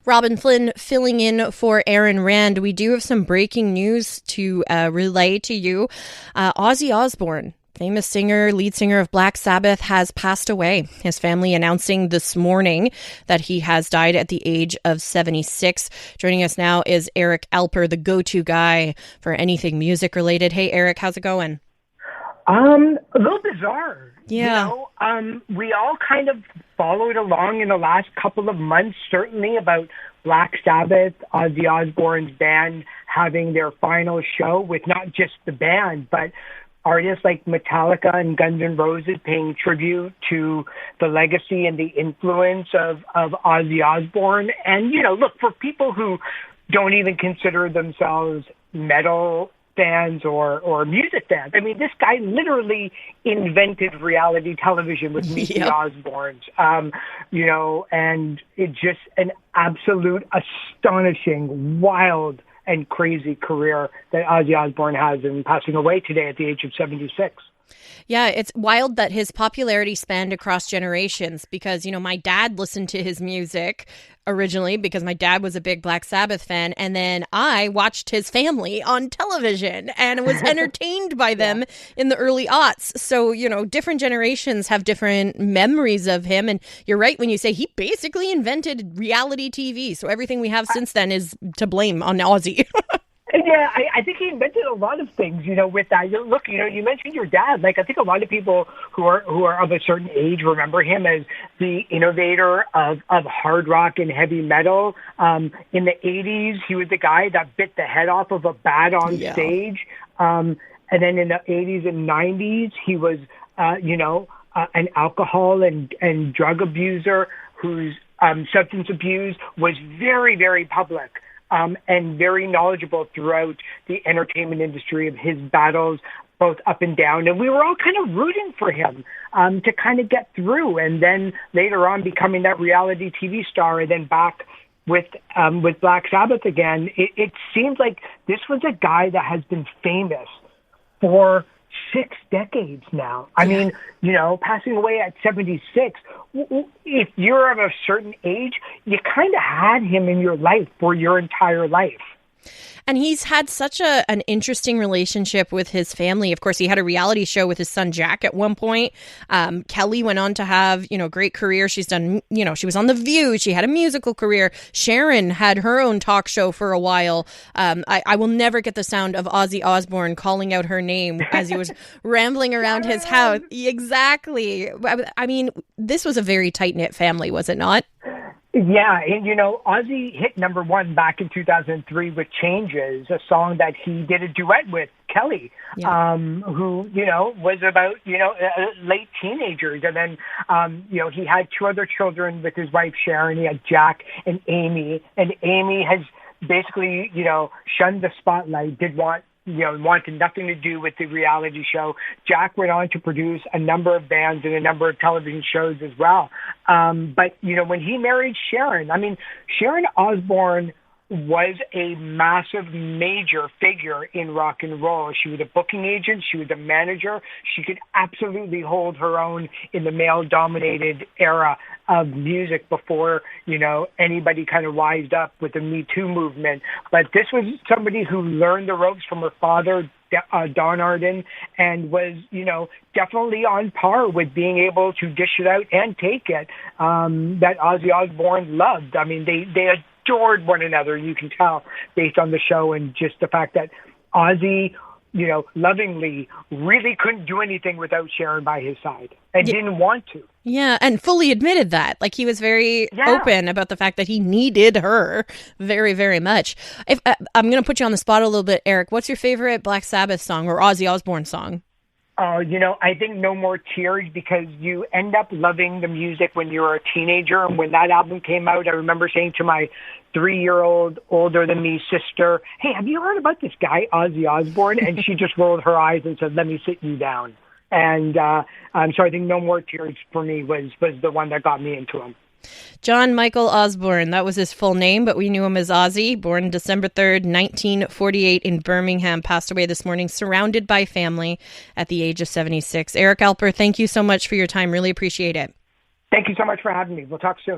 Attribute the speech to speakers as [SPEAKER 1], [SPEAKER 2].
[SPEAKER 1] Robin Flynn filling in for Aaron Rand. We do have some breaking news to relay to you. Ozzy Osbourne, famous singer, lead singer of Black Sabbath, has passed away. His family announcing this morning that he has died at the age of 76. Joining us now is Eric Alper, the go-to guy for anything music related. Hey, Eric, how's it going?
[SPEAKER 2] A little bizarre.
[SPEAKER 1] Yeah.
[SPEAKER 2] We all kind of followed along in the last couple of months, certainly about Black Sabbath, Ozzy Osbourne's band having their final show with not just the band, but artists like Metallica and Guns N' Roses paying tribute to the legacy and the influence of Ozzy Osbourne. And, look, for people who don't even consider themselves metal fans or music fans. I mean, this guy literally invented reality television with Meet the Osbournes, and it's just an absolute astonishing, wild, and crazy career that Ozzy Osbourne has, in passing away today at the age of 76.
[SPEAKER 1] Yeah, it's wild that his popularity spanned across generations because, my dad listened to his music originally because my dad was a big Black Sabbath fan. And then I watched his family on television and was entertained by them in the early aughts. So, different generations have different memories of him. And you're right when you say he basically invented reality TV. So everything we have since then is to blame on Ozzy.
[SPEAKER 2] Yeah, I think he invented a lot of things, with that. Look, you mentioned your dad. Like, I think a lot of people who are of a certain age remember him as the innovator of hard rock and heavy metal. In the 80s, he was the guy that bit the head off of a bat on stage. And then in the 80s and 90s, he was, an alcohol and drug abuser whose substance abuse was very, very public. And very knowledgeable throughout the entertainment industry of his battles, both up and down. And we were all kind of rooting for him to kind of get through. And then later on becoming that reality TV star and then back with Black Sabbath again. It seems like this was a guy that has been famous for 6 decades now. I mean, passing away at 76, if you're of a certain age, you kind of had him in your life for your entire life.
[SPEAKER 1] And he's had such an interesting relationship with his family. Of course, he had a reality show with his son, Jack, at one point. Kelly went on to have, a great career. She's done, she was on The View. She had a musical career. Sharon had her own talk show for a while. I will never get the sound of Ozzy Osbourne calling out her name as he was rambling around his house. Exactly. I mean, this was a very tight-knit family, was it not?
[SPEAKER 2] Yeah, and Ozzy hit number 1 back in 2003 with Changes, a song that he did a duet with Kelly, who, was about, late teenagers. And then, he had 2 other children with his wife, Sharon. He had Jack and Amy. And Amy has basically, shunned the spotlight, wanted nothing to do with the reality show. Jack went on to produce a number of bands and a number of television shows as well. But, when he married Sharon, Sharon Osbourne was a massive, major figure in rock and roll. She was a booking agent. She was a manager. She could absolutely hold her own in the male-dominated era of music before, anybody kind of wised up with the Me Too movement. But this was somebody who learned the ropes from her father, Don Arden, and was, definitely on par with being able to dish it out and take it, that Ozzy Osbourne loved. I mean, they adored one another, you can tell, based on the show, and just the fact that Ozzy, lovingly really couldn't do anything without Sharon by his side and didn't want to.
[SPEAKER 1] Yeah, and fully admitted that. Like, he was very open about the fact that he needed her very, very much. If I'm going to put you on the spot a little bit, Eric. What's your favorite Black Sabbath song or Ozzy Osbourne song?
[SPEAKER 2] Oh, I think No More Tears, because you end up loving the music when you're a teenager. And when that album came out, I remember saying to my 3-year-old, older than me sister, "Hey, have you heard about this guy, Ozzy Osbourne?" And she just rolled her eyes and said, "Let me sit you down." And so I think No More Tears for me was the one that got me into him.
[SPEAKER 1] John Michael Osbourne, that was his full name, but we knew him as Ozzy. Born December 3rd, 1948 in Birmingham, passed away this morning, surrounded by family at the age of 76. Eric Alper, thank you so much for your time. Really appreciate it.
[SPEAKER 2] Thank you so much for having me. We'll talk soon.